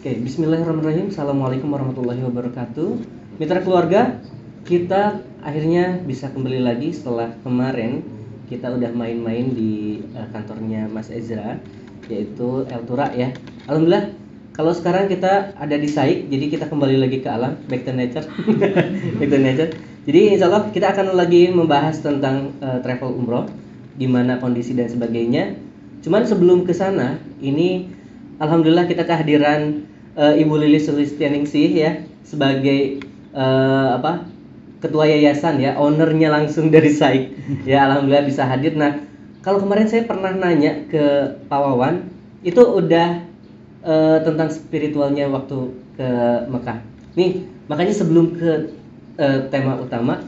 Oke, bismillahirrahmanirrahim. Assalamualaikum warahmatullahi wabarakatuh. Mitra keluarga, kita akhirnya bisa kembali lagi setelah kemarin kita udah main-main di kantornya Mas Ezra, yaitu El Tura ya. Alhamdulillah, kalau sekarang kita ada di Saik, jadi kita kembali lagi ke alam, back to nature. Back to nature. Jadi insya Allah kita akan lagi membahas tentang travel umroh, gimana kondisi dan sebagainya. Cuman sebelum ke sana, ini alhamdulillah kita kehadiran Ibu Lilis Sulistianingsih ya sebagai ketua yayasan ya, ownernya langsung dari Saik. Ya alhamdulillah bisa hadir. Nah, kalau kemarin saya pernah nanya ke Pak Wawan, itu udah tentang spiritualnya waktu ke Mekah. Nih, makanya sebelum ke tema utama,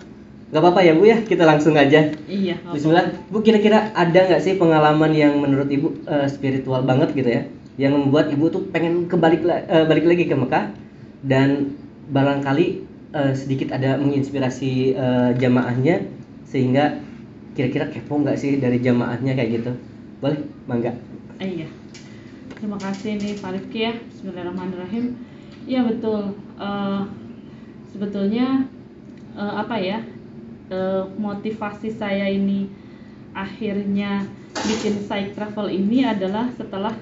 nggak apa-apa ya Bu ya, kita langsung aja. Iya. Bismillah. Bu, kira-kira ada nggak sih pengalaman yang menurut Ibu spiritual banget gitu ya, yang membuat Ibu tuh pengen balik lagi ke Mekah, dan barangkali sedikit ada menginspirasi jamaahnya, sehingga kira-kira kepo nggak sih dari jamaahnya kayak gitu? Boleh, mangga. Iya. Terima kasih nih Pak Rifki ya. Bismillahirrahmanirrahim. Iya betul. Sebetulnya motivasi saya ini akhirnya bikin Saik Travel ini adalah setelah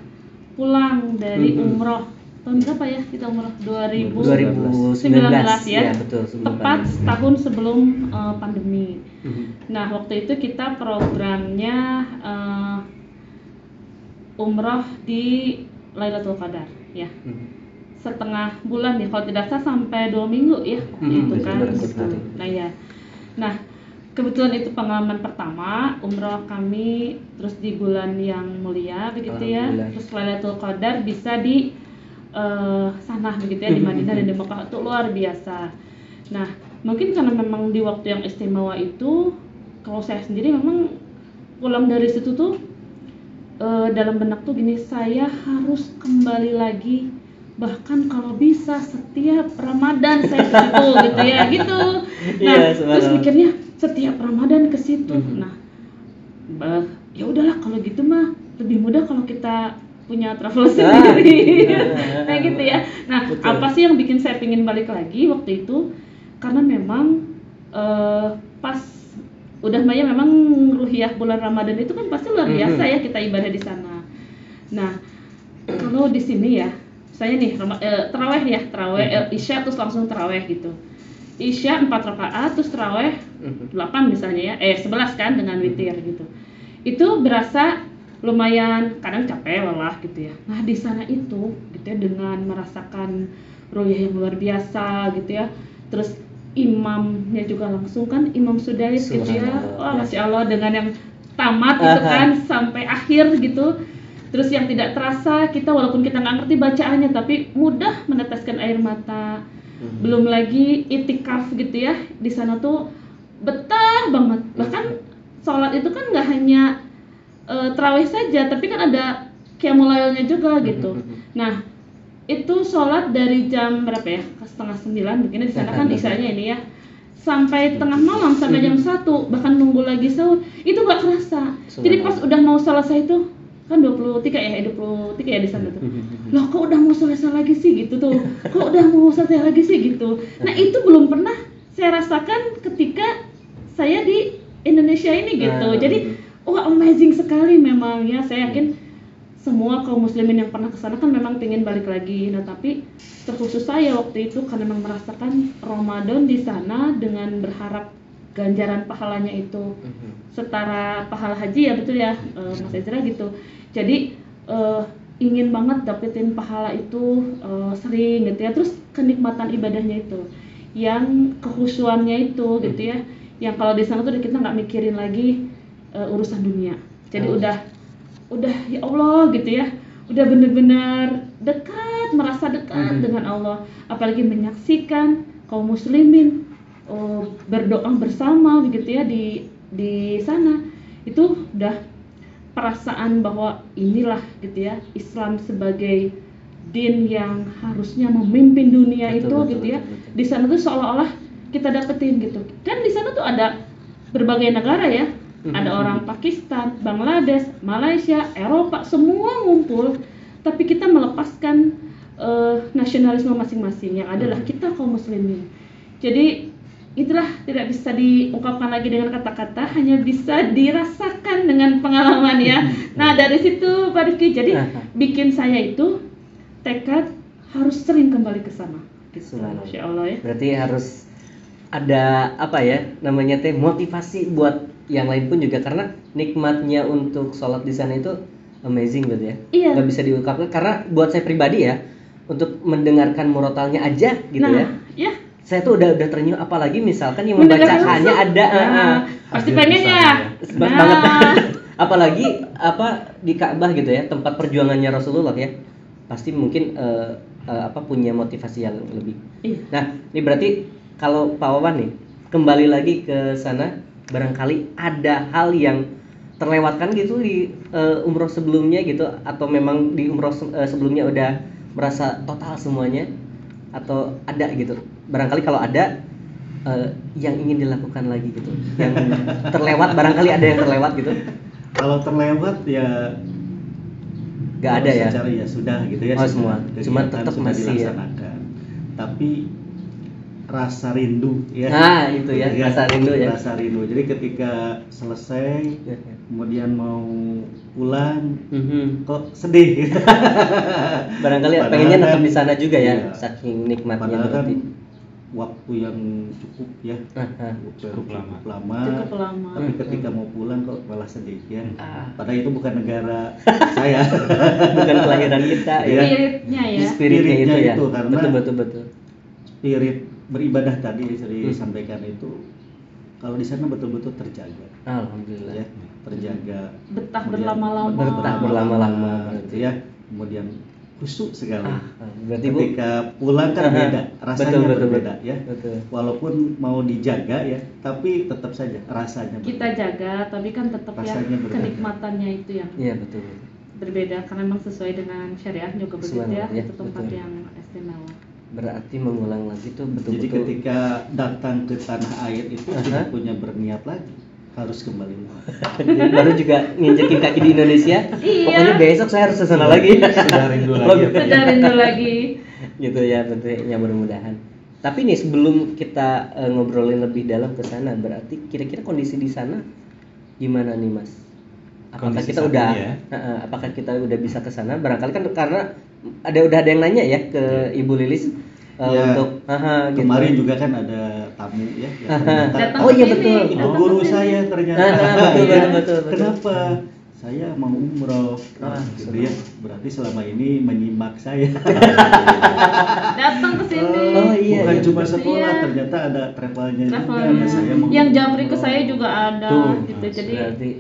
pulang dari umroh tahun berapa ya kita umroh 2019 ya, betul, tepat setahun sebelum pandemi. Nah waktu itu kita programnya umroh di Lailatul Qadar ya, setengah bulan ya kalau tidak salah, sampai 2 minggu ya itu kan gitu. Nah kebetulan itu pengalaman pertama umroh kami, terus di bulan yang mulia begitu ya, terus Lailatul Qadar bisa di sana begitu ya, di Madinah dan di Mekah, itu luar biasa. Nah mungkin karena memang di waktu yang istimewa itu, kalau saya sendiri memang pulang dari situ tuh dalam benak tuh gini, saya harus kembali lagi, bahkan kalau bisa setiap Ramadan saya ke situ gitu ya gitu. Nah terus mikirnya setiap Ramadan ke situ. Nah, ya udahlah kalau gitu mah lebih mudah kalau kita punya travel sendiri. Kayak gitu ya. Nah, betul. Apa sih yang bikin saya pingin balik lagi waktu itu? Karena memang pas udah Maya memang ruhiyah bulan Ramadan itu kan pasti luar biasa ya kita ibadah di sana. Nah, kalau di sini ya, saya nih taraweh ya, Isya terus langsung taraweh gitu. Isya 4 rakaat terus taraweh 8 misalnya ya, 11 kan dengan witir gitu. Itu berasa lumayan, kadang capek lelah gitu ya. Nah di sana itu gitu ya, dengan merasakan ruhiyah yang luar biasa gitu ya. Terus imamnya juga langsung kan Imam Sudais gitu ya. Wah Masya Allah, dengan yang tamat gitu kan sampai akhir gitu. Terus yang tidak terasa, kita walaupun kita nggak ngerti bacaannya tapi mudah meneteskan air mata. Belum lagi itikaf gitu ya, di sana tuh betah banget. Bahkan sholat itu kan nggak hanya tarawih saja, tapi kan ada qiyamul lailnya juga gitu. Nah itu sholat dari jam berapa ya, setengah 9 mungkin di sana kan isyanya ini ya, sampai tengah malam, sampai jam 1, bahkan nunggu lagi sahur, itu nggak kerasa. Jadi pas udah mau selesai tuh kan 23 ya di sana tuh. Loh kok udah mau selesai lagi sih gitu tuh. Kok udah mau selesai lagi sih gitu. Nah, itu belum pernah saya rasakan ketika saya di Indonesia ini gitu. Jadi wah amazing sekali memang ya. Saya yakin semua kaum muslimin yang pernah kesana kan memang pengen balik lagi. Nah, tapi terkhusus saya waktu itu karena memang merasakan Ramadan di sana dengan berharap ganjaran pahalanya itu setara pahala haji ya, betul ya Mas Ezra gitu. Jadi ingin banget dapetin pahala itu sering gitu ya. Terus kenikmatan ibadahnya itu, yang kekhusyuannya itu gitu ya, yang kalau di sana tuh kita nggak mikirin lagi urusan dunia. Jadi udah ya Allah gitu ya, udah bener-bener dekat, merasa dekat dengan Allah. Apalagi menyaksikan kaum muslimin berdoa bersama begitu ya di sana, itu udah perasaan bahwa inilah gitu ya Islam sebagai din yang harusnya memimpin dunia. Betul, gitu ya. Di sana tuh seolah-olah kita dapetin gitu. Dan di sana tuh ada berbagai negara ya. Ada orang Pakistan, Bangladesh, Malaysia, Eropa, semua ngumpul. Tapi kita melepaskan nasionalisme masing-masing, yang adalah kita kaum muslimin. Jadi itulah tidak bisa diungkapkan lagi dengan kata-kata, hanya bisa dirasakan dengan pengalaman ya. Nah dari situ Pak Rifki, jadi bikin saya itu tekad harus sering kembali ke sana. Insya Allah ya. Berarti harus ada apa ya namanya teh motivasi buat yang lain pun juga, karena nikmatnya untuk sholat di sana itu amazing gitu ya. Iya. Gak bisa diungkapkan, karena buat saya pribadi ya, untuk mendengarkan murotalnya aja gitu ya. Saya tuh udah ternyuh, apalagi misalkan yang membacakannya ada pasti pengen ya. Banget. Apalagi apa di Ka'bah gitu ya, tempat perjuangannya Rasulullah ya. Pasti mungkin punya motivasi yang lebih. Nah, ini berarti kalau Pak Wawan nih kembali lagi ke sana, barangkali ada hal yang terlewatkan gitu di umroh sebelumnya gitu, atau memang di umroh sebelumnya udah merasa total semuanya, atau ada gitu. Barangkali kalau ada yang ingin dilakukan lagi gitu, yang terlewat, barangkali ada yang terlewat gitu. Kalau terlewat ya nggak ada ya. Secara ya sudah gitu ya. Semua. Cuma tetap masih dilaksanakan. Tapi rasa rindu ya. Nah itu ya, rasa rindu ya. Rasa rindu. Jadi ketika selesai, kemudian mau pulang, kok sedih. Barangkali pengennya tetap di sana juga ya, saking nikmatnya. Padahal kan waktu yang cukup ya, cukup lama. Tapi ketika mau pulang kok malah sedih ya. Padahal itu bukan negara saya, bukan kelahiran kita ya. Spiritnya itu ya. Itu, karena betul. Spirit beribadah tadi disampaikan itu, kalau di sana betul-betul terjaga. Alhamdulillah ya, terjaga. Betah berlama-lama. Gitu ya. Kemudian khusyuk sekali. Berarti ketika pulang kan beda, rasanya berbeda ya. Betul. Walaupun mau dijaga ya, tapi tetap saja rasanya berbeda. Kita jaga, tapi kan tetap ya kenikmatannya itu yang betul. berbeda, karena memang sesuai dengan syariah juga begitu ya. Itu tempat yang istimewa. Berarti mengulang lagi tuh betul-betul. Jadi ketika datang ke tanah air itu tidak punya berniat lagi, harus kembali. Baru juga nginjekin kaki di Indonesia. Pokoknya besok saya harus kesana lagi. Sudah rindu lagi. Gitu ya, tentunya mudah-mudahan. Tapi nih sebelum kita ngobrolin lebih dalam ke sana, berarti kira-kira kondisi di sana gimana nih Mas? Apakah kita udah bisa ke sana? Barangkali kan karena udah ada yang nanya ya ke Ibu Lilis untuk kemarin gitu. Juga kan ada tamu ya oh iya betul. Guru saya ternyata. Betul. Kenapa? Saya mau umroh. Gitu ya. Berarti selama ini menyimak saya. Datang ke sini. Bukan cuma sekolah, ternyata ada travelnya juga. Ada saya mau yang japri ke saya juga ada gitu. Jadi berarti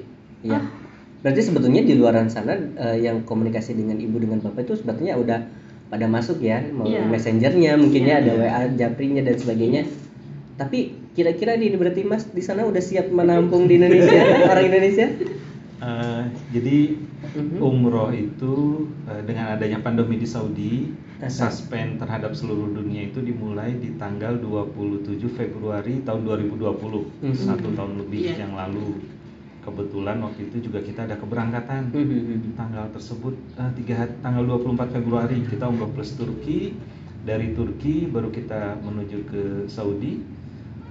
berarti sebetulnya di luaran sana yang komunikasi dengan ibu dengan bapak itu sebetulnya udah pada masuk ya, mau messengernya mungkinnya ada WA japrinya dan sebagainya. Tapi kira-kira berarti Mas di sana udah siap menampung di Indonesia orang Indonesia? Jadi umroh itu dengan adanya pandemi di Saudi, suspend terhadap seluruh dunia itu dimulai di tanggal 27 Februari tahun 2020, 1 tahun lebih yang lalu. Kebetulan waktu itu juga kita ada keberangkatan tanggal tersebut, tanggal 24 Februari kita umroh plus Turki. Dari Turki baru kita menuju ke Saudi,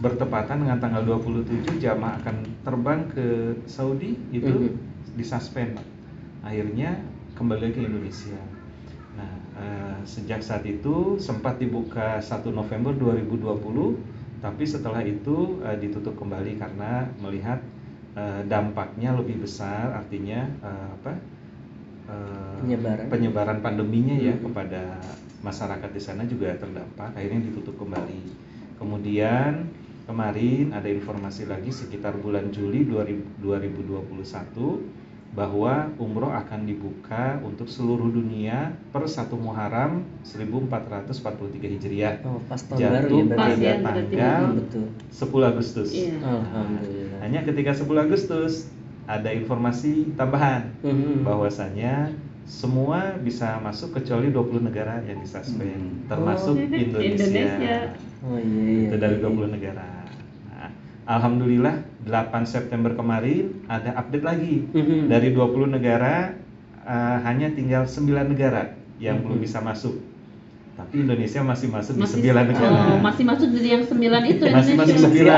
bertepatan dengan tanggal 27 jamaah akan terbang ke Saudi, itu disuspend. Akhirnya kembali ke Indonesia. Nah, sejak saat itu sempat dibuka 1 November 2020, tapi setelah itu ditutup kembali karena melihat dampaknya lebih besar, artinya penyebaran pandeminya ya kepada masyarakat di sana juga terdampak, akhirnya ditutup kembali. Kemudian kemarin ada informasi lagi sekitar bulan Juli 2021 bahwa umroh akan dibuka untuk seluruh dunia per 1 Muharram 1443 Hijriah. Pas tahun baru ya pada tanggal 10 Agustus. Alhamdulillah. Hanya ketika 10 Agustus ada informasi tambahan bahwasanya semua bisa masuk kecuali 20 negara yang disuspend, termasuk Indonesia. Itu dari 20 negara. Alhamdulillah 8 September kemarin ada update lagi dari 20 negara, hanya tinggal 9 negara yang belum bisa masuk. tapi Indonesia masih masuk di 9 negara. Masih masuk di yang 9 itu masih masuk 9. Ya.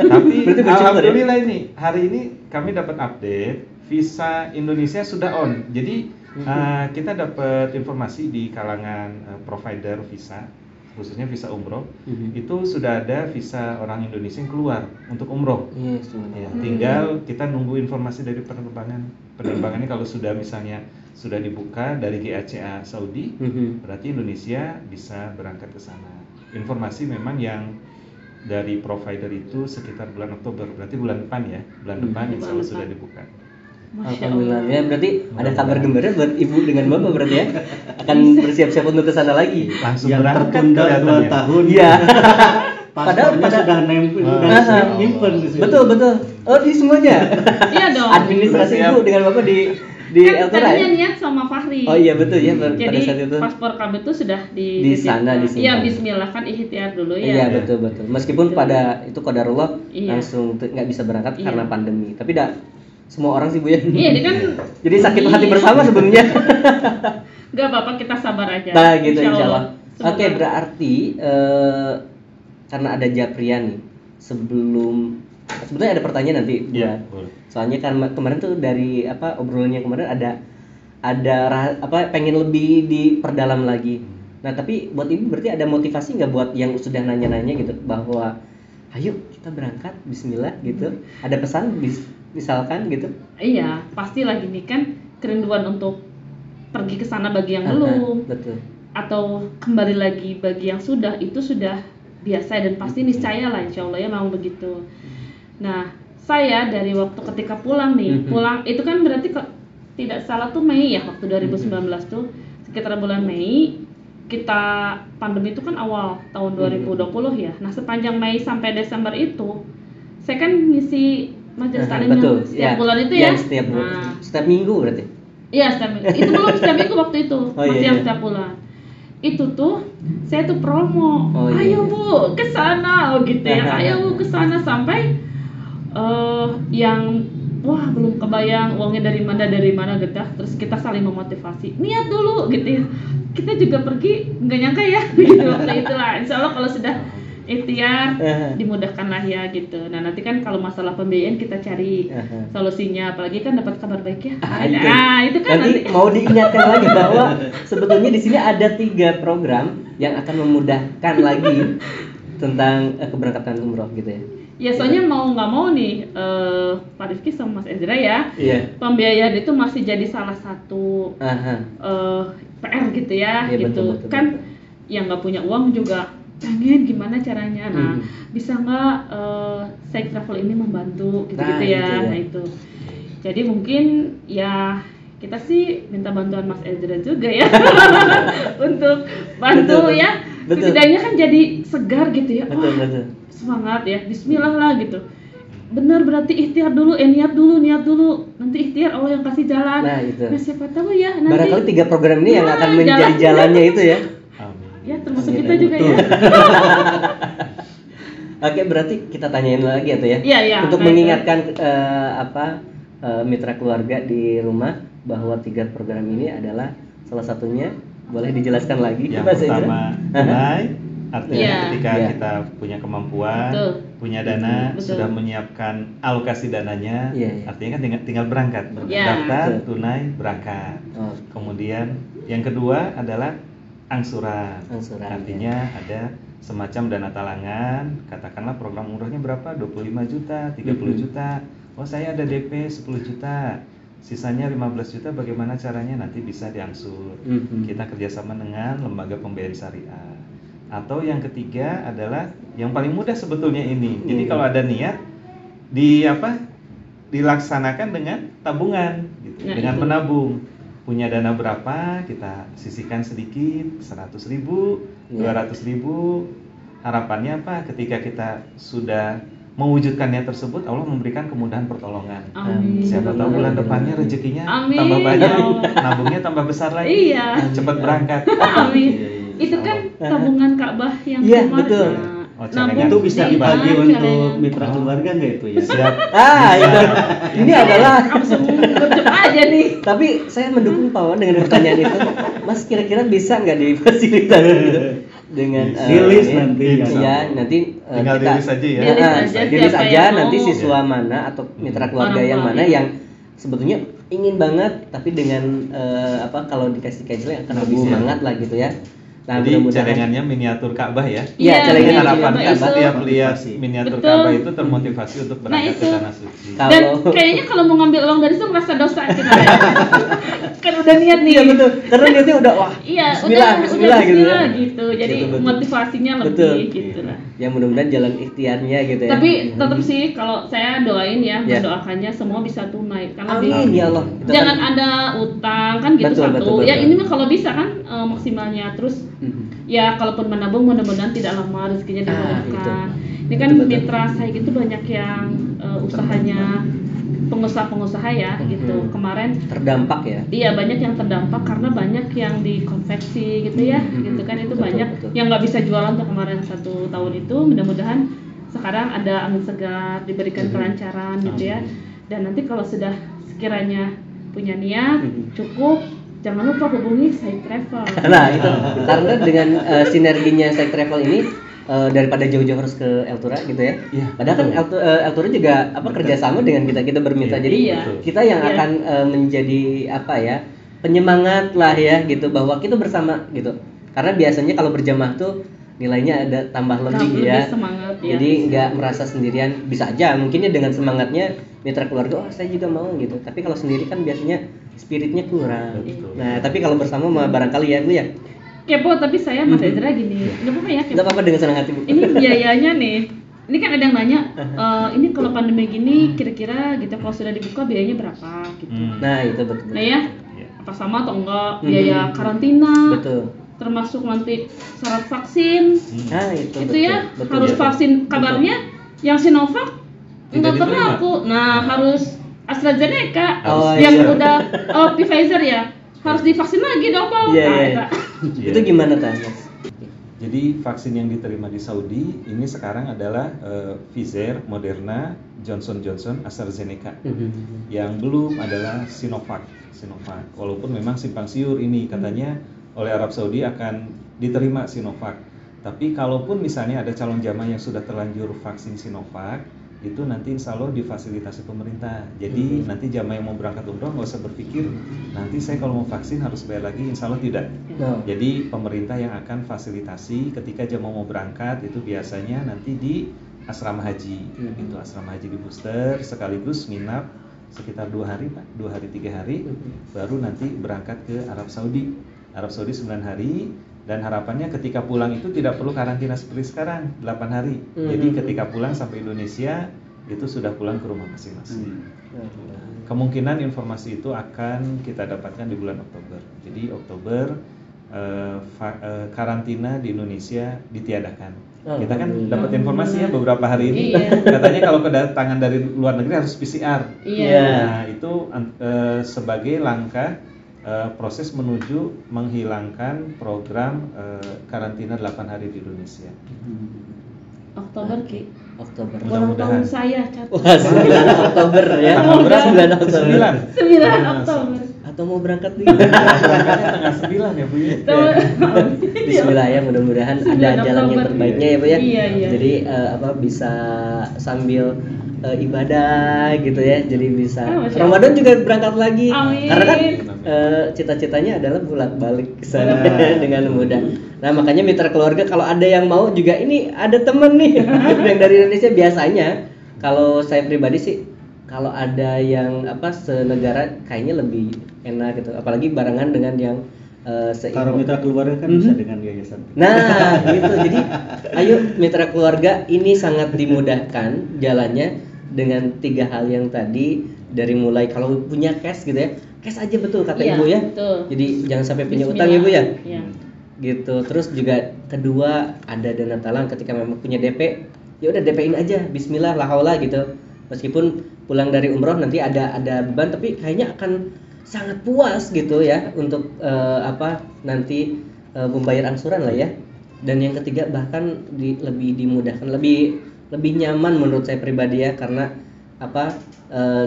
Tapi alhamdulillah ini hari ini kami dapat update visa Indonesia sudah on. Jadi kita dapat informasi di kalangan provider visa, khususnya visa umroh, itu sudah ada visa orang Indonesia yang keluar untuk umroh. Ya, tinggal kita nunggu informasi dari penerbangannya. Kalau sudah misalnya sudah dibuka dari GACA Saudi, berarti Indonesia bisa berangkat ke sana. Informasi memang yang dari provider itu sekitar bulan Oktober, berarti bulan depan ya, bulan depan insya Allah sudah dibuka. Alhamdulillah ya, berarti ada kabar gembira buat ibu dengan bapak berarti ya, akan bersiap-siap untuk ke sana lagi. Langsung yang tertunda 2 tahun. Iya. Padahal sudah nyimpen di sini. Betul. Oh, di semuanya. Iya dong. Administrasi ibu dengan bapak di Eltora ya? Niat sama Fahri. Oh iya betul ya, pada jadi saat itu. paspor kami itu sudah di sana di sini. Iya, bismillah kan ikhtiar dulu ya. Iya betul. Meskipun pada itu qadarullah langsung nggak bisa berangkat karena pandemi. Tapi semua orang sih Bu ya. Iya, dia kan jadi sakit hati bersama sebenarnya. Enggak apa-apa, kita sabar aja. Nah, gitu insyaallah. Oke, berarti karena ada Japrian nih, sebetulnya ada pertanyaan nanti. Iya, soalnya kan kemarin tuh dari obrolannya kemarin ada pengen lebih diperdalam lagi. Nah, tapi buat ibu berarti ada motivasi nggak buat yang sudah nanya-nanya gitu bahwa ayo kita berangkat bismillah gitu. Ada pesan misalkan gitu? Iya, pastilah gini kan, kerinduan untuk pergi ke sana bagi yang belum. Betul. Atau kembali lagi bagi yang sudah, itu sudah biasa dan pasti niscaya lah insya Allah ya mau begitu. Nah, saya dari waktu ketika pulang pulang itu kan berarti tidak salah tuh Mei ya, waktu 2019 tuh sekitar bulan Mei, kita pandemi itu kan awal tahun 2020 ya. Nah, sepanjang Mei sampai Desember itu saya kan ngisi majelis taklim setiap bulan itu ya. Setiap minggu berarti. Iya, setiap minggu. Itu belum setiap minggu waktu itu. Masih yang setiap bulan. Itu tuh saya tuh promo. Ayo Bu, ke sana gitu ya. Ayo Bu ke sana sampai yang wah belum kebayang uangnya dari mana gitu. Terus kita saling memotivasi. Niat dulu gitu ya. Kita juga pergi nggak nyangka ya gitu waktu itulah. Insya Allah kalau sudah ikhtiar dimudahkan lah ya gitu. Nah, nanti kan kalau masalah pembiayaan kita cari solusinya, apalagi kan dapat kabar baik ya. Itu kan nanti mau diingatkan lagi bahwa sebetulnya di sini ada 3 program yang akan memudahkan lagi tentang keberangkatan umroh gitu ya. Ya, soalnya mau nggak mau nih Pak Rifki sama Mas Ezra ya, pembiayaan itu masih jadi salah satu PR gitu ya, gitu. Betul. Kan yang nggak punya uang juga pengen gimana caranya. Nah, bisa nggak saya travel ini membantu gitu ya. Nah, itu. Jadi mungkin ya kita sih minta bantuan Mas Ezra juga ya untuk bantu ya. Setidaknya kan jadi segar gitu ya. Betul. Semangat ya. Bismillah lah gitu. Bener, berarti ikhtiar dulu, niat dulu. Nanti ikhtiar Allah yang kasih jalan. Nah, siapa tahu ya nanti. Barangkali 3 program ini yang akan menjadi jalannya itu ya. Ya, termasuk kita juga ya. Oke, berarti kita tanyain lagi ya tuh ya. Iya. Untuk mengingatkan mitra keluarga di rumah bahwa 3 program ini adalah salah satunya, boleh dijelaskan lagi? Yang pertama, tunai, artinya ketika kita punya kemampuan, punya dana, sudah menyiapkan alokasi dananya, artinya kan tinggal berangkat, daftar, tunai, berangkat. Kemudian yang kedua adalah angsuran. Artinya ada semacam dana talangan, katakanlah program umrohnya berapa? 25 juta, 30 juta. Oh, saya ada DP 10 juta. Sisanya 15 juta, bagaimana caranya? Nanti bisa diangsur. Kita kerjasama dengan lembaga pembiayaan syariah. Atau yang ketiga adalah yang paling mudah sebetulnya ini. Jadi kalau ada niat dilaksanakan dengan tabungan gitu, dengan menabung. Punya dana berapa, kita sisihkan sedikit, 100.000, 200.000. Harapannya apa? Ketika kita sudah mewujudkannya tersebut, Allah memberikan kemudahan pertolongan. Siapa tahu bulan depannya rezekinya tambah banyak, nabungnya tambah besar lagi, cepat berangkat. Itu kan tabungan Ka'bah yang betul. Itu bisa dibagi untuk mitra keluarga nggak itu ya? Siap. Itu. Ini adalah aja nih. Tapi saya mendukung Pak Wawan dengan pertanyaan itu. Mas kira-kira bisa nggak difasilitasi gitu dengan rilis nanti ya nanti tinggal kita rilis aja ya. Rilis aja nanti mau. siswa mana atau mitra keluarga yang mana yang sebetulnya ingin banget tapi dengan kalau dikasih schedule akan lebih semangat lah gitu ya. Nah, jadi celengannya miniatur Ka'bah ya. Iya, celengan harapan Ka'bah. Tiap lihat miniatur Ka'bah itu termotivasi untuk berangkat ke tanah suci. Dan kayaknya kalau mau ngambil uang dari situ merasa dosa gitu. Kan udah niat nih. Iya betul. Karena niatnya udah wah. Iya, bismillah gitu ya. Gitu. Jadi betul. motivasinya Betul. lebih gitu lah. Ya mudah-mudahan jalan ikhtiarnya gitu ya. Tapi tetap sih kalau saya doain ya, mendoakannya semua bisa tunai karena amin ya Allah. Jangan ada utang kan gitu betul, satu. Betul. Ya ini mah kalau bisa kan maksimalnya terus ya kalaupun menabung mudah-mudahan tidak lama rezekinya dimudahkan. Ini kan mitra saya gitu banyak yang usahanya pengusaha-pengusaha ya gitu. Kemarin terdampak ya. Iya banyak yang terdampak karena banyak yang dikonveksi gitu ya. Gitu kan itu banyak yang nggak bisa jualan untuk kemarin 1 tahun itu. Mudah-mudahan sekarang ada angin segar, diberikan kelancaran gitu ya. Dan nanti kalau sudah sekiranya punya niat cukup, jangan lupa hubungi Said Travel. Nah itu karena dengan sinerginya Said Travel ini daripada jauh-jauh harus ke Eltura gitu ya. Padahal kan Eltura juga kerjasama dengan kita bermitra. Jadi kita yang akan menjadi penyemangat lah ya gitu bahwa kita bersama gitu. Karena biasanya kalau berjamaah tuh nilainya ada tambah lebih ya. Semangat, jadi nggak merasa sendirian, bisa aja mungkinnya dengan semangatnya mitra keluarga saya juga mau gitu. Tapi kalau sendiri kan biasanya spiritnya kurang. Nah tapi kalau bersama mah barangkali ya Bu ya. Kepo tapi saya Mas Ezra gini. Nggak apa-apa ya. Nggak apa-apa dengan senang hati Bu. Ini biayanya nih. Ini kan ada yang nanya, ini kalau pandemi gini kira-kira gitu kalau sudah dibuka biayanya berapa gitu. Nah itu betul. Nah ya, apa sama atau enggak biaya karantina? Betul. Termasuk nanti syarat vaksin. Nah itu ya betul, harus vaksin kabarnya yang Sinovac enggak pernah aku. Nah harus AstraZeneca yang udah Pfizer ya harus divaksin lagi double. Itu gimana Mas? Jadi vaksin yang diterima di Saudi ini sekarang adalah Pfizer, Moderna, Johnson Johnson, AstraZeneca. Yang belum adalah Sinovac. Walaupun memang simpang siur ini katanya oleh Arab Saudi akan diterima Sinovac. Tapi kalaupun misalnya ada calon jamaah yang sudah terlanjur vaksin Sinovac, itu nanti insya Allah difasilitasi pemerintah. Jadi nanti jamaah yang mau berangkat umroh nggak usah berpikir nanti saya kalau mau vaksin harus bayar lagi, insya Allah tidak. Jadi pemerintah yang akan fasilitasi ketika jamaah mau berangkat itu biasanya nanti di asrama haji. Itu asrama haji di booster sekaligus nginap sekitar 2 hari Pak, 2 hari 3 hari baru nanti berangkat ke Arab Saudi 9 hari. Dan harapannya ketika pulang itu tidak perlu karantina seperti sekarang 8 hari. Jadi ketika pulang sampai Indonesia itu sudah pulang ke rumah masing-masing. Kemungkinan informasi itu akan kita dapatkan di bulan Oktober. Jadi Oktober karantina di Indonesia ditiadakan. Kita kan dapat informasi ya beberapa hari ini. Katanya kalau kedatangan dari luar negeri harus PCR. Nah itu sebagai langkah proses menuju menghilangkan program karantina 8 hari di Indonesia. Oktober Ki. Oktober. Ulang tahun saya catat. Wah, 9 Oktober ya. 9 Oktober. 9 Oktober. Atau mau berangkat nih? Berangkatnya tanggal 9 ya Bu ya. Bismillah ya, mudah-mudahan ada jalan yang terbaiknya ya Bu ya. Iya. Jadi bisa sambil ibadah gitu ya, jadi bisa Ramadan juga berangkat lagi. Karena kan cita-citanya adalah bolak-balik ke sana dengan mudah. Nah makanya mitra keluarga kalau ada yang mau juga, ini ada temen nih yang dari Indonesia. Biasanya kalau saya pribadi sih kalau ada yang senegara kayaknya lebih enak gitu, apalagi barengan dengan yang kalau mitra keluarga kan bisa dengan yayasan. Nah gitu, jadi ayo mitra keluarga ini sangat dimudahkan jalannya dengan 3 hal yang tadi. Dari mulai kalau punya cash gitu ya, cash aja betul kata Ibu ya. Betul. Jadi jangan sampai punya utang ya Bu ya. Iya. Gitu. Terus juga kedua ada dana talang ketika memang punya DP, ya udah DP-in aja, bismillah la haula gitu. Meskipun pulang dari umroh nanti ada beban, tapi kayaknya akan sangat puas gitu ya untuk nanti membayar angsuran lah ya. Dan yang ketiga bahkan lebih dimudahkan, lebih nyaman menurut saya pribadi ya, karena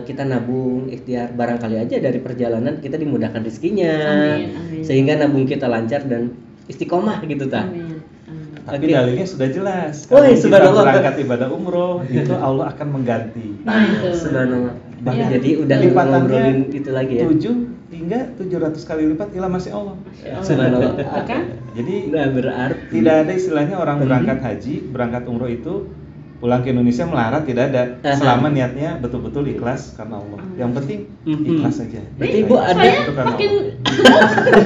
kita nabung ikhtiar, barangkali aja dari perjalanan kita dimudahkan rezekinya. Amin. Sehingga nabung kita lancar dan istiqomah gitu ta. Amin. Tapi dalilnya sudah jelas. Oh, Kalau kita subhanallah. berangkat ibadah umroh itu Allah akan mengganti. Nah, itu. Subhanallah. Iya. Jadi udah ngobrolin itu lagi ya. 7 hingga 700 kali lipat ila masih Allah. Subhanallah. Kan? Jadi Nah, berarti tidak ada istilahnya orang berangkat haji, berangkat umroh itu pulang ke Indonesia melarat, tidak ada. Selama niatnya betul-betul ikhlas karena Allah. Yang penting ikhlas saja. Berarti Ibu ada itu karena makin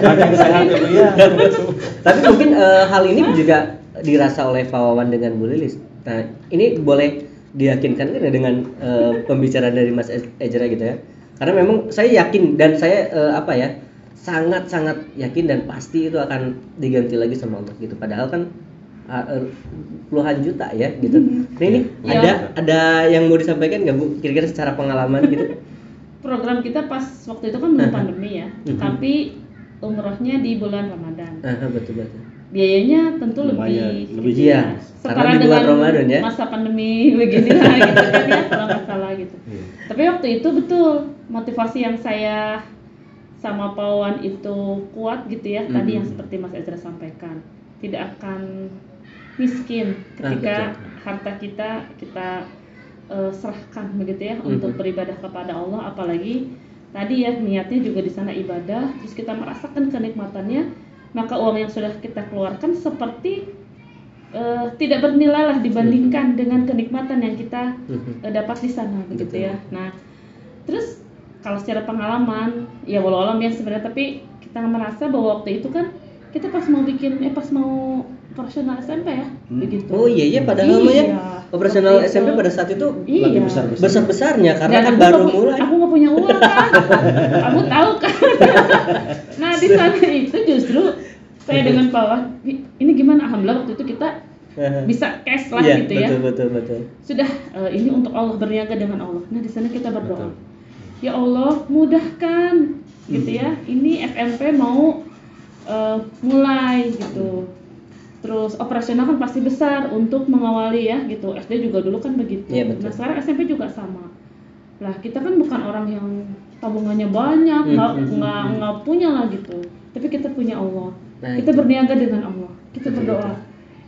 makin sehat ya Bu ya. tapi mungkin hal ini juga dirasa oleh Pak Wawan dengan Bu Lilis. Nah, ini boleh diyakinkan kan dengan pembicaraan dari Mas Ejra gitu ya. Karena memang saya yakin dan saya sangat-sangat yakin dan pasti itu akan diganti lagi sama Allah gitu. Padahal kan puluhan juta ya gitu. Nah, ini ada yang mau disampaikan nggak Bu? Kira-kira secara pengalaman gitu? program kita pas waktu itu kan belum pandemi ya, tapi umrohnya di bulan Ramadan. Betul. Biayanya tentu Lumayan, lebih Iya, setara karena di bulan dengan Ramadan ya. masa pandemi begini lah gitu kan ya, kalau nggak salah gitu. Tapi waktu itu betul motivasi yang saya sama Pak Wawan itu kuat gitu ya. Tadi yang seperti Mas Ezra sampaikan, tidak akan miskin ketika harta kita serahkan begitu ya untuk beribadah kepada Allah. Apalagi tadi ya niatnya juga di sana ibadah, terus kita merasakan kenikmatannya, maka uang yang sudah kita keluarkan seperti tidak bernilai lah dibandingkan dengan kenikmatan yang kita dapat di sana begitu ya. Nah, terus kalau secara pengalaman ya walau alam ya sebenarnya, tapi kita merasa bahwa waktu itu kan kita pas mau operasional SMP ya begitu. Oh iya padahal ya operasional SMP pada saat itu lagi besar-besarnya karena dan kan baru mulai. Aku nggak punya uang kan, kamu tahu kan. Nah di sana itu justru saya dengan Pak Wawan, ini gimana? Alhamdulillah waktu itu kita bisa cash lah gitu ya. Betul. Sudah ini untuk Allah, berniaga dengan Allah. Nah di sana kita berdoa, ya Allah mudahkan gitu ya. Ini SMP mau mulai gitu. Terus operasional kan pasti besar untuk mengawali ya gitu. SD juga dulu kan begitu. Ya, betul. Nah sekarang SMP juga sama. Lah kita kan bukan orang yang tabungannya banyak, nggak punya lah gitu. Tapi kita punya Allah. Nah, kita berniaga dengan Allah. Kita berdoa.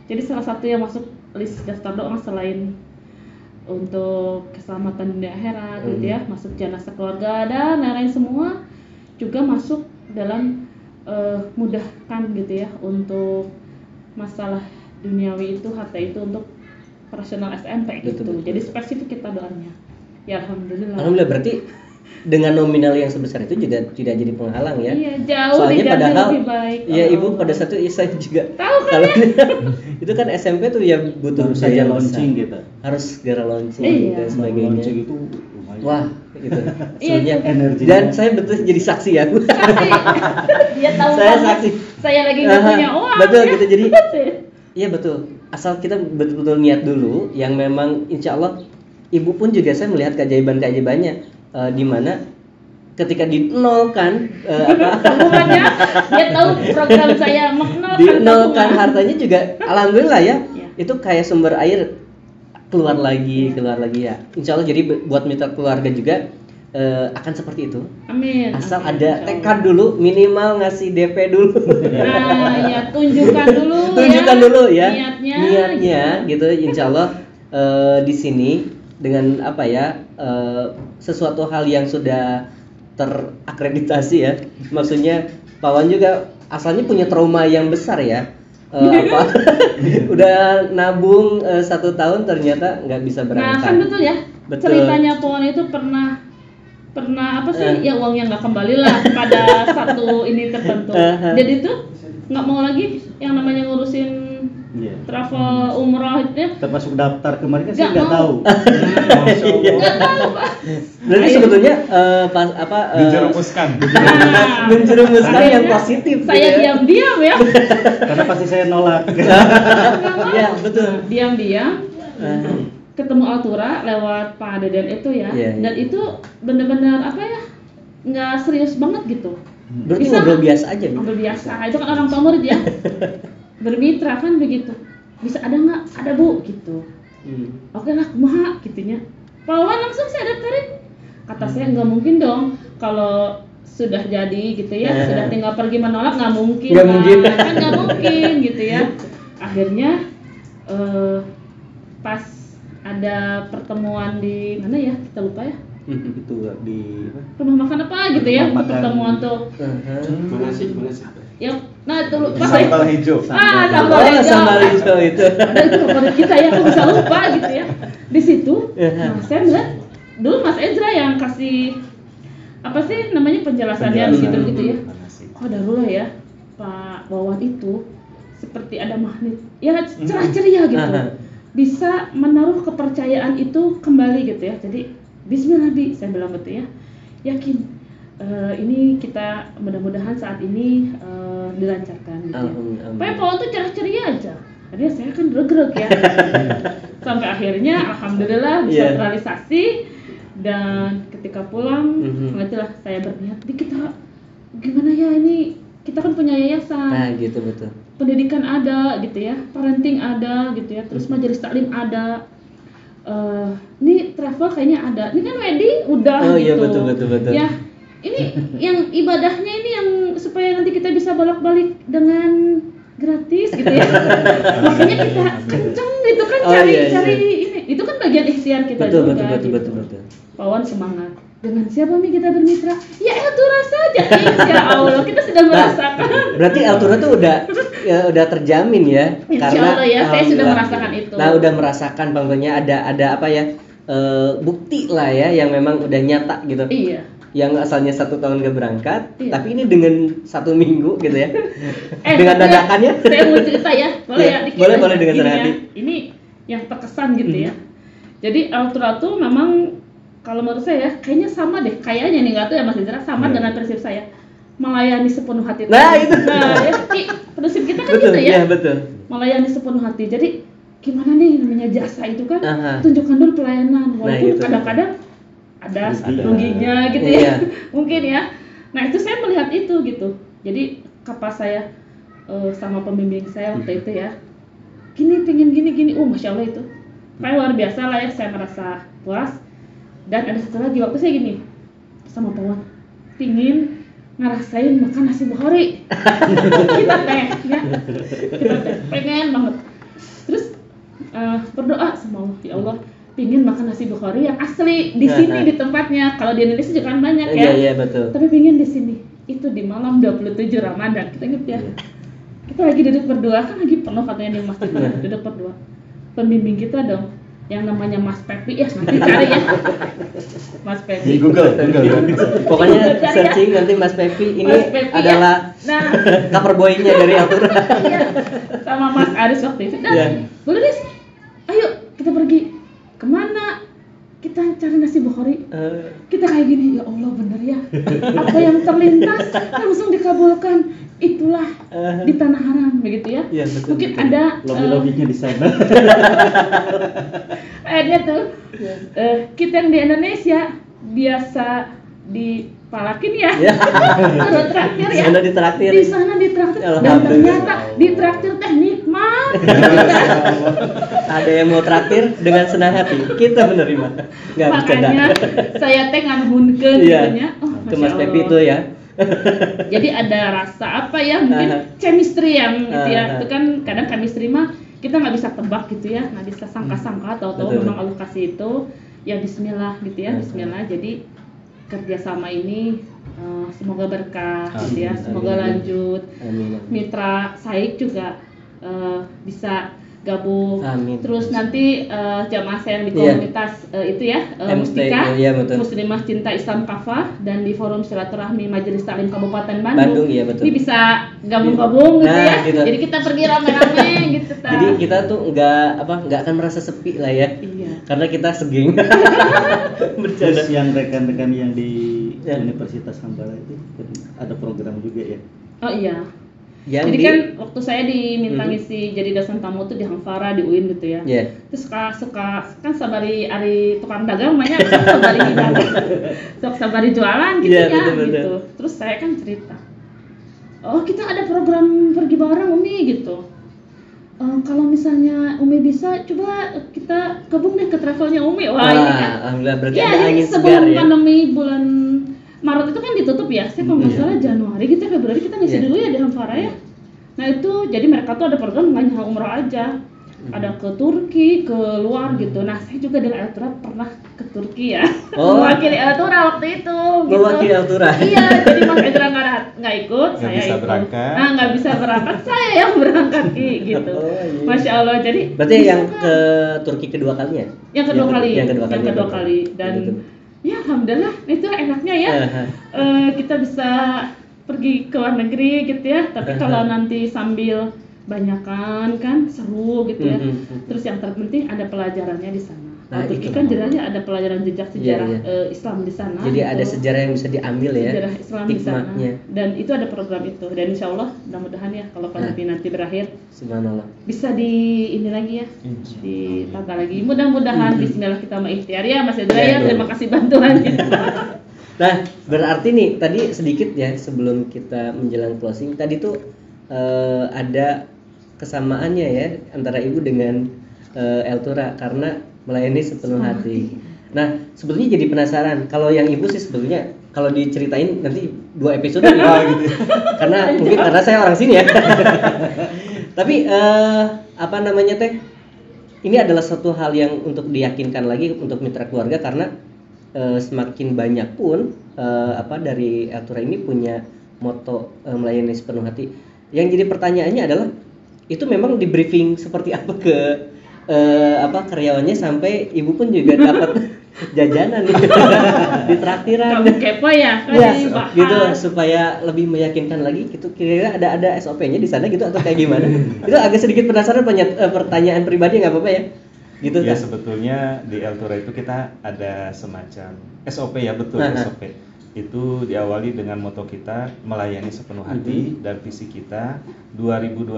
Jadi salah satu yang masuk list daftar doa selain untuk keselamatan dunia akhirat gitu ya, masuk jenazah keluarga dan lain-lain semua juga masuk dalam mudahkan gitu ya untuk masalah duniawi itu, harta itu untuk operasional SMP gitu. Betul. Jadi spesifik kita doanya. Ya alhamdulillah. Alhamdulillah, berarti dengan nominal yang sebesar itu juga tidak jadi penghalang ya. Iya, jauh Soalnya diganti padahal lebih baik. Iya Ibu pada saat itu saya juga tahu kan kalau ya? itu kan SMP tuh ya butuh saja biaya launching besar. kita. Harus segera launching Iya. dan sebagainya. Launching itu lumayan. Wah, gitu. Iya, Sebenarnya energinya. dan saya betul jadi saksi ya. Dia tahu Saya banget saksi. saya lagi nggak punya uang. Betul ya. gitu, jadi iya betul. Asal kita betul-betul niat dulu, yang memang insya Allah Ibu pun juga saya melihat keajaiban-keajaibannya di mana ketika dinolkan tabungannya, dia tahu program saya makna dinolkan hartanya juga alhamdulillah ya. Iya. Itu kayak sumber air keluar lagi ya. Insya Allah jadi buat mitra keluarga juga akan seperti itu. Amin. Asal Amin, ada insya Allah. tekad dulu, minimal ngasih DP dulu. Nah, ya tunjukkan dulu ya. Niatnya gitu. Insya Allah di sini dengan sesuatu hal yang sudah terakreditasi ya. Maksudnya Pak Wan juga asalnya punya trauma yang besar ya. Udah nabung 1 tahun ternyata nggak bisa berangkat. Nah kan betul ya. Betul. Ceritanya Pak Wan itu pernah apa sih ya, uangnya nggak kembali lah pada satu ini tertentu. Jadi tuh nggak mau lagi yang namanya ngurusin travel umroh itu ya. Termasuk daftar kemarin kan saya Nggak nggak tahu. Nggak tahu Pak. Berarti sebetulnya menjerumuskan yang positif. Saya gitu ya. diam-diam ya. Karena pasti saya nolak. Iya betul. Diam-diam ketemu Altura lewat Pak Deden itu ya. Dan itu benar-benar nggak serius banget gitu. Berarti Bisa ngobrol biasa aja. ngobrol biasa. Itu kan orang tua murid ya. Bermitra kan begitu. Bisa ada nggak? Ada Bu gitu. Oke lah, kumaha gitunya. Pawan langsung saya daftarin. Kata saya nggak mungkin dong kalau sudah jadi gitu ya, sudah tinggal pergi menolak nggak mungkin. Nggak mungkin. Kan nggak mungkin gitu ya. Akhirnya pas ada pertemuan di mana ya, kita lupa ya. Itu di Rumah makan apa gitu ya, Rumah makan. pertemuan tuh. Mana sih? Ya, nah itu lupa sambal hijau. sambal hijau. Sambal hijau itu. Ada itu favorit kita ya, aku bisa lupa gitu ya. Di situ, nah, saya melihat dulu Mas Ezra yang kasih apa sih namanya penjelasannya begitu ya. Oh darullah ya, Pak Wawan itu seperti ada magnet, ya cerah ceria gitu. Bisa menaruh kepercayaan itu kembali gitu ya. Jadi Bismillah Bi, saya bilang gitu ya. Yakin ini kita mudah-mudahan saat ini dilancarkan gitu ya. Pokoknya Pak Wawan tuh cerah ceria aja. Tadi saya kan greg-greg ya. Sampai akhirnya alhamdulillah bisa terrealisasi. Dan ketika pulang, sengajalah saya berniat, di kita gimana ya ini, kita kan punya yayasan. Nah gitu betul. Pendidikan ada gitu ya, parenting ada gitu ya, terus majelis taklim ada. Ini travel kayaknya ada. Ini kan wedding udah gitu. Oh iya betul. Ya, ini yang ibadahnya ini yang supaya nanti kita bisa bolak-balik dengan gratis gitu ya. Makanya kita kenceng gitu kan cari ini. Itu kan bagian ikhtiar kita juga. Betul. Pawan semangat. Dengan siapa Mi kita bermitra? Ya Altura saja. Insya Allah kita sudah merasakan. Berarti Altura tuh udah terjamin ya. Insya Karena Allah ya, saya sudah merasakan itu. Nah udah merasakan banggonya ada apa ya, bukti lah ya yang memang udah nyata gitu. Iya. Yang asalnya 1 tahun gak berangkat, tapi ini dengan 1 minggu gitu ya. Dengan dadakannya. Saya mau cerita ya, boleh ya? Boleh dengan senang hati. Ini yang terkesan gitu ya. Jadi Altura tuh memang kalau menurut saya kayaknya sama deh, kayaknya nih nggak tahu ya Mas Indra, sama dengan prinsip saya, melayani sepenuh hati. Nah itu. Nah ya, prinsip kita kan betul, gitu ya. Iya, betul. Melayani sepenuh hati. Jadi gimana nih namanya jasa itu kan, tunjukkan dulu pelayanan, walaupun kadang-kadang ada ruginya gitu ya, mungkin ya. Nah itu saya melihat itu gitu. Jadi kapas saya sama pembimbing saya waktu itu ya, pengen gini, masya Allah itu, kayak luar biasa lah ya, saya merasa puas. Dan ada satu lagi, waktu saya gini sama Pak Wan, pingin ngerasain makan nasi Bukhari. Kita teh ya, pengen banget. Terus berdoa sama Allah, ya Allah, pingin makan nasi Bukhari yang asli di sini di tempatnya. Kalau di Indonesia juga kan banyak ya. Iya betul. Tapi pingin di sini. Itu di malam 27 Ramadan. Kita ingat ya. Kita lagi duduk berdua, kan lagi penuh katanya di masjid, duduk berdua. Pembimbing kita dong, yang namanya Mas Pepi ya, nanti cari ya. Mas Pepi. Di Google. Pokoknya searching nanti Mas Pepi ini adalah cover boy-nya dari Altura. Iya. Sama Mas Aris waktu itu. Boleh deh, ayo kita pergi. Kemana? Kita cari nasi Bukhari. Kita kayak gini, ya Allah bener ya. Apa yang terlintas langsung dikabulkan. Itulah di tanah haram begitu ya. Betul, mungkin ada lobby-lobbynya di sana. Akhirnya tuh kita yang di Indonesia biasa dipalakin ya. Ada traktir ya. Di sana ditraktir. Dan ternyata ditraktir teh nikmat. Ada yang mau traktir dengan senang hati, kita menerima. Nggak bercanda. Makanya saya teh nganuhunkeun gitu. Ke Mas Pepi itu ya. Jadi ada rasa apa ya, mungkin chemistry yang gitu ya. Itu kan kadang chemistry mah kita nggak bisa tebak gitu ya, nggak bisa sangka-sangka, tahu-tahu memang Allah kasih itu. Ya Bismillah gitu ya, Bismillah. Jadi kerjasama ini semoga berkah gitu ya, semoga lanjut. Mitra Saik juga bisa gabung. Terus nanti jamaah saya yang di komunitas itu ya, Mustika, Muslimah Cinta Islam Kafah, dan di Forum Silaturahmi Majelis Taklim Kabupaten Bandung. Ini bisa gabung-gabung gitu ya. Gitu. Jadi kita pergi rame-rame gitu. Jadi kita tuh nggak akan merasa sepi lah ya. Karena kita segeng. Terus yang rekan-rekan yang di Universitas Hambala itu ada program juga ya. Oh iya. Jadi kan waktu saya diminta ngisi jadi dosen tamu tuh di Hamfara di UIN gitu ya. Terus suka kan sabari ari tukang dagang banyak, sabari dagang, sabari jualan gitu ya. Gitu. Terus saya kan cerita, oh kita ada program pergi bareng Umi gitu. kalau misalnya Umi bisa, coba kita gabung deh ke travelnya Umi. Wah, ini kan. Alhamdulillah, berarti Ya, ada jadi angin sebelum segar ya. pandemi bulan Maret itu kan ditutup ya. Saya kalau nggak salah Januari gitu, Februari kita ngisi dulu ya di Hamfara ya. Nah itu, jadi mereka tuh ada program nggak hanya umroh aja, ada ke Turki, ke luar gitu. Nah saya juga dengan Eltura pernah ke Turki ya, mewakili Eltura waktu itu. Mewakili Eltura. Iya, jadi Mas Eltura nggak ikut, Nggak saya bisa ikut. berangkat. Nah nggak bisa berangkat, saya yang berangkat gitu. Masya Allah. Jadi Berarti bisa yang kan? ke Turki kedua kalinya? Yang kedua kali. Yang kedua kali. Dan Betul. ya alhamdulillah itu enaknya ya. Kita bisa pergi ke luar negeri gitu ya. Tapi kalau nanti sambil banyakan kan seru gitu ya. Terus yang terpenting ada pelajarannya di sana. Nah, Turki itu. kan jelasnya ada pelajaran jejak sejarah Islam di sana. Jadi gitu. ada sejarah yang bisa diambil ya. Sejarah Islam di sana. Hikmahnya. Dan itu ada program itu. Dan insya Allah mudah-mudahan ya kalau pandemi nanti berakhir Subhanallah. bisa di ini lagi ya, ditata lagi. Mudah-mudahan Bismillah kita mengikhtiar ya Mas Edra ya. Terima kasih bantuannya. Nah, berarti nih tadi sedikit ya sebelum kita menjelang closing tadi tuh ada kesamaannya ya antara ibu dengan Eltura karena melayani sepenuh hati. Nah, sebetulnya jadi penasaran kalau yang ibu sih sebetulnya kalau diceritain nanti 2 episode gitu. Karena mungkin karena saya orang sini ya. Tapi apa namanya teh? Ini adalah satu hal yang untuk diyakinkan lagi untuk mitra keluarga karena semakin banyak pun dari Eltura ini punya moto melayani sepenuh hati. Yang jadi pertanyaannya adalah itu memang di briefing seperti apa ke karyawannya sampai ibu pun juga dapat jajanan di traktiran. Kamu kepo ya? Ya, gitu supaya lebih meyakinkan lagi gitu. Kira-kira ada SOP-nya di sana gitu atau kayak gimana? Itu agak sedikit penasaran pertanyaan pribadi nggak apa-apa ya? Gitu ya kan? sebetulnya di Eltura itu kita ada semacam SOP ya, betul. SOP itu diawali dengan moto kita melayani sepenuh hati dan visi kita 2025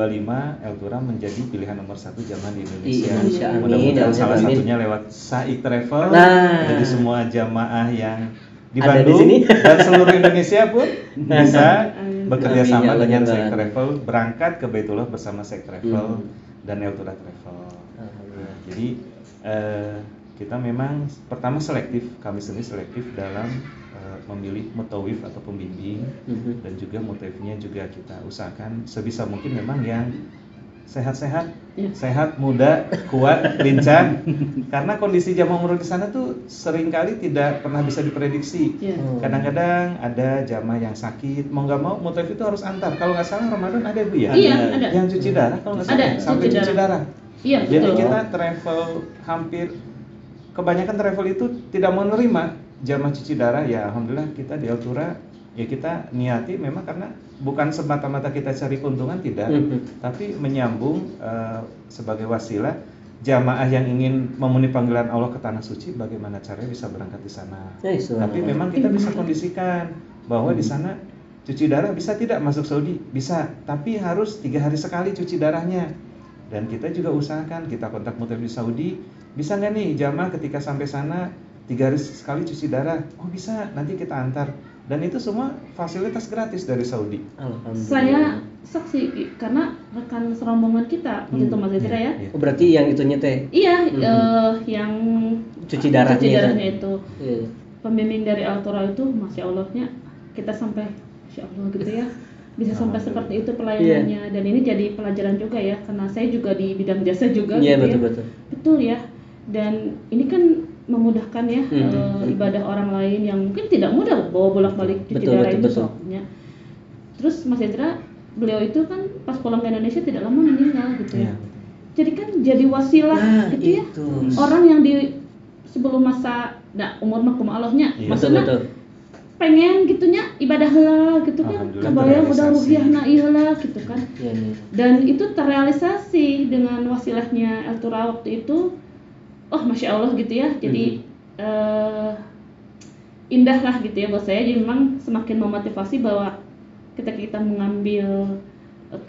Eltura menjadi pilihan nomor 1 jamaah di Indonesia. Mudah-mudahan salah satunya lewat Saik Travel. Jadi semua jamaah yang di Bandung dan seluruh Indonesia pun bisa bekerja sama dengan Saik Travel, berangkat ke Baitullah bersama Saik Travel dan Eltura Travel. Jadi kita memang pertama selektif, kami sendiri selektif dalam memilih mutawif atau pembimbing dan juga mutawifnya juga kita usahakan sebisa mungkin memang yang sehat-sehat, sehat, muda, kuat, lincah. Karena kondisi jamaah umroh di sana tuh seringkali tidak pernah bisa diprediksi. Kadang-kadang ada jamaah yang sakit, mau nggak mau mutawif itu harus antar. Kalau nggak salah Ramadan ada Bu ya? Iya, ada. Yang cuci darah kalau nggak salah sampai cuci darah. Iya, jadi betul. kita travel hampir kebanyakan travel itu tidak mau nerima jamaah cuci darah. Ya alhamdulillah kita di Eltura ya kita niati memang karena bukan semata-mata kita cari keuntungan, tidak, tapi menyambung sebagai wasilah jamaah yang ingin memenuhi panggilan Allah ke tanah suci, bagaimana caranya bisa berangkat di sana. Tapi memang kita bisa kondisikan bahwa di sana cuci darah bisa tidak masuk Saudi, bisa, tapi harus 3 hari sekali cuci darahnya. Dan kita juga usahakan kita kontak mutawif di Saudi, bisa nggak nih jamaah ketika sampai sana 3 hari sekali cuci darah? Oh bisa, nanti kita antar. Dan itu semua fasilitas gratis dari Saudi. Saya saksi karena rekan serombongan kita waktu itu Mas Edra ya. Oh, berarti yang itunya teh? Iya, yang cuci darahnya itu. Pembimbing dari Eltura itu, masya Allahnya kita sampai, masya Allah gitu ya, bisa sampai seperti itu pelayanannya. Dan ini jadi pelajaran juga ya, karena saya juga di bidang jasa juga. Iya, gitu betul. Betul ya. Dan ini kan memudahkan ya ibadah orang lain yang mungkin tidak mudah bawa bolak-balik cuci darah itu soalnya. Terus Mas Edra, beliau itu kan pas pulang ke Indonesia tidak lama meninggal gitu ya. Jadi kan jadi wasilah gitu ya. Orang yang di sebelum masa umur makum Allahnya, maksudnya pengen gitunya ibadah lah gitu kan, kebayang udah ruhiyahna iyalah gitu kan. Dan itu terrealisasi dengan wasilahnya Eltura waktu itu. Oh masya Allah gitu ya, jadi indah lah gitu ya buat saya. Jadi memang semakin memotivasi bahwa ketika kita mengambil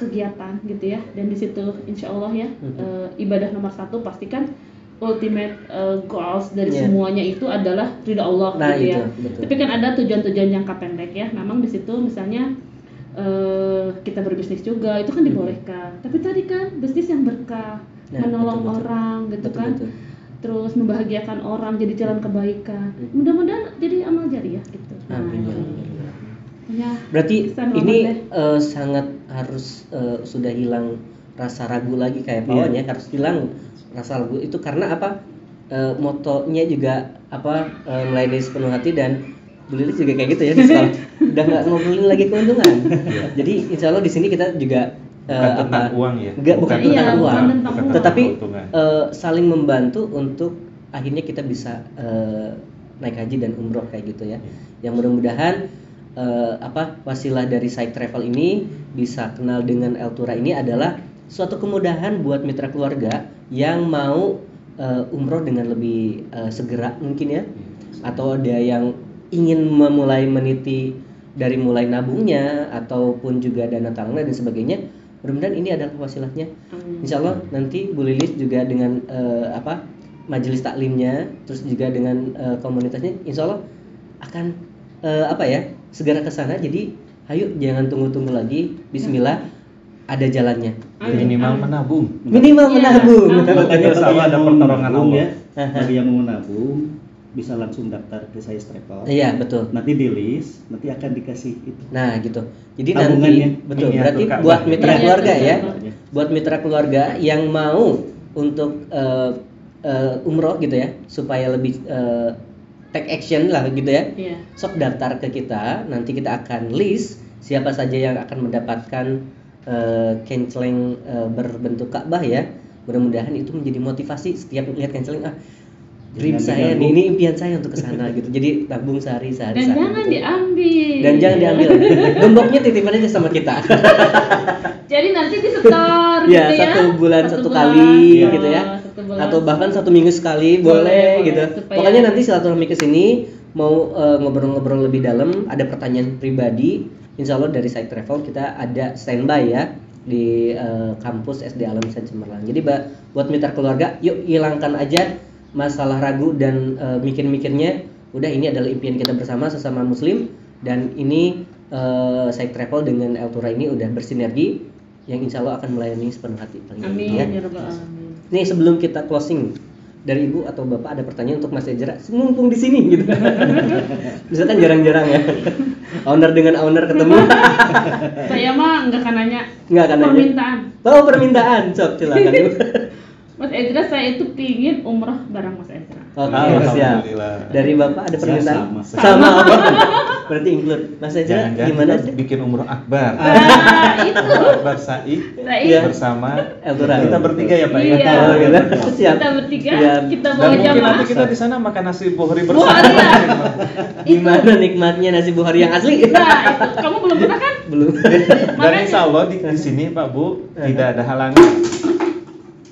kegiatan gitu ya, dan di situ insya Allah ya ibadah nomor 1 pastikan ultimate goals dari semuanya itu adalah ridha Allah gitu ya. Tapi kan ada tujuan-tujuan jangka pendek ya. Memang di situ misalnya kita berbisnis juga itu kan dibolehkan. Tapi tadi kan bisnis yang berkah, menolong orang gitu kan. Terus membahagiakan orang, jadi jalan kebaikan. Mudah-mudahan jadi amal jariah gitu. Ya, berarti ini sangat harus sudah hilang rasa ragu lagi kayak Pak Wan ya, harus hilang rasa ragu itu karena apa? Motonya juga apa? Melayani sepenuh hati, dan Bu Lilis juga kayak gitu ya di sekolah. Udah nggak ngobrolin lagi keuntungan. Jadi insya Allah di sini kita juga bukan tentang uang ya, bukan tentang uang, tetapi saling membantu untuk akhirnya kita bisa naik haji dan umroh kayak gitu ya. Yang mudah-mudahan wasilah dari Side Travel ini bisa kenal dengan Eltura ini adalah suatu kemudahan buat mitra keluarga yang mau umroh dengan lebih segera mungkin ya, atau ada yang ingin memulai meniti dari mulai nabungnya ataupun juga dana talangan dan sebagainya. Mudah-mudahan ini adalah wasilahnya. Insya Allah nanti Bu Lilis juga dengan majelis taklimnya, terus juga dengan komunitasnya, insya Allah akan segera ke sana. Jadi ayo jangan tunggu-tunggu lagi. Bismillah, ada jalannya. Minimal menabung. Insya Allah ada pertolongan Allah ya. Bagi yang mau menabung bisa langsung daftar ke Side Travel. Iya, betul. Nanti di list, nanti akan dikasih itu. Nah, gitu. Jadi nanti betul. Berarti buat mitra keluarga ya. Buat mitra keluarga yang mau untuk umroh gitu ya, supaya lebih take action lah gitu ya. Sok daftar ke kita, nanti kita akan list siapa saja yang akan mendapatkan canceling berbentuk Ka'bah ya. Mudah-mudahan itu menjadi motivasi setiap lihat canceling, dream saya nih, ini impian saya untuk kesana gitu. Jadi tabung sehari. Dan jangan diambil. Dan jangan diambil. Gemboknya titipin aja sama kita. Jadi nanti disetor gitu ya. Satu bulan satu kali gitu ya. Atau bahkan 1 minggu sekali boleh gitu. Pokoknya nanti silaturahmi ke sini mau ngobrol-ngobrol lebih dalam, ada pertanyaan pribadi, insya Allah dari Side Travel kita ada standby ya di kampus SD Alam Ihsan Cemerlang. Jadi buat mitra keluarga, yuk hilangkan aja masalah ragu dan mikir-mikirnya. Udah, ini adalah impian kita bersama sesama muslim, dan ini Side Travel dengan Eltura ini udah bersinergi yang insya Allah akan melayani sepenuh hati. Amin ya rabbal alamin. Nih, sebelum kita closing, dari Ibu atau Bapak ada pertanyaan untuk Mas Ezra, mumpung di sini gitu. Misalkan jarang-jarang ya owner dengan owner ketemu. Saya mah nggak akan nanya. Permintaan. Oh, permintaan. Sok, silakan Ibu. Mas Ezra, saya itu pingin umroh bareng Mas Ezra. Oke, siap. Dari Bapak ada permintaan? Sama. Berarti include. Mas Ezra gimana sih? Bikin umroh akbar. Itu. Umroh akbar Said bersama Eltura. Kita bertiga ya, Pak ya. Siap. Kita bertiga, kita Dan bawa mungkin jamaah. nanti kita di sana makan nasi buhari bersama. Gimana nikmatnya nasi buhari yang asli? Nah, itu kamu belum pernah kan? Belum. Dan insya Allah di sini Pak Bu tidak ada halangan.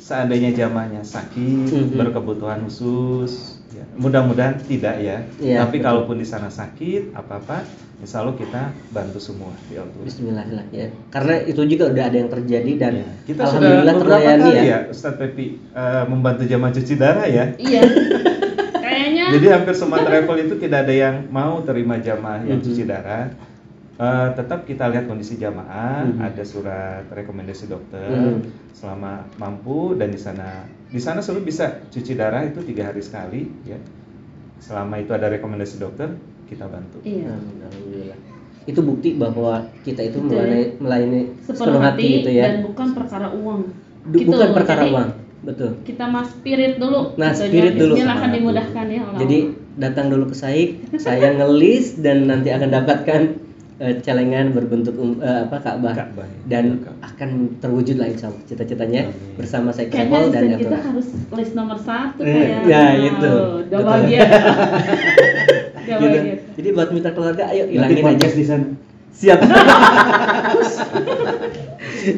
Seandainya jamaahnya sakit, berkebutuhan khusus, ya, mudah-mudahan tidak ya. Tapi kalaupun di sana sakit, apa-apa, insya Allah kita bantu semua di Eltura. Bismillah ya. Karena itu juga udah ada yang terjadi dan kita alhamdulillah sudah beberapa terlayani kali ya, Ustadz Pepi membantu jamaah cuci darah ya. Iya. Kayaknya. Jadi hampir semua travel itu tidak ada yang mau terima jamaah yang cuci darah. Tetap kita lihat kondisi jamaah, ada surat rekomendasi dokter selama mampu, dan di sana selalu bisa cuci darah itu 3 hari sekali ya. Selama itu ada rekomendasi dokter, kita bantu. Iya. Alhamdulillah. Itu bukti bahwa kita itu melayani sepenuh hati itu ya. Dan bukan perkara uang. Bukan perkara uang. Betul. Kita mah spirit dulu. Nah, spirit dulu. Yang akan dimudahkan ya Allah. Jadi datang dulu ke saya ngelis dan nanti akan dapatkan celengan berbentuk Ka'bah dan akan terwujud lah insya Allah cita-citanya bersama Side Travel dan Eltura. Kita harus list nomor 1 kayak. Ya itu. Udah bahagia. Gitu. Jadi buat mitra keluarga, ayo hilangin aja di sana. Siap.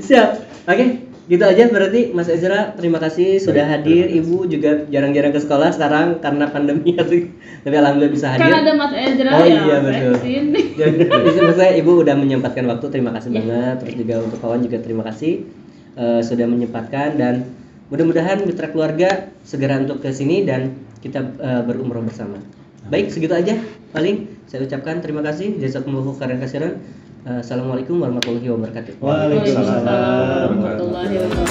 Siap. Oke. Gitu aja berarti Mas Ezra, terima kasih sudah hadir. Ibu juga jarang-jarang ke sekolah sekarang karena pandemi tapi alhamdulillah bisa hadir. Kan ada Mas Ezra ya. Iya betul. Jadi saya Ibu udah menyempatkan waktu, terima kasih banget. Terus juga untuk kawan juga terima kasih sudah menyempatkan, dan mudah-mudahan mitra keluarga segera untuk ke sini dan kita berumroh bersama. Baik, segitu aja paling saya ucapkan terima kasih. Jazakumullahu khairan katsiran. Assalamualaikum warahmatullahi wabarakatuh. Waalaikumsalam warahmatullahi wabarakatuh.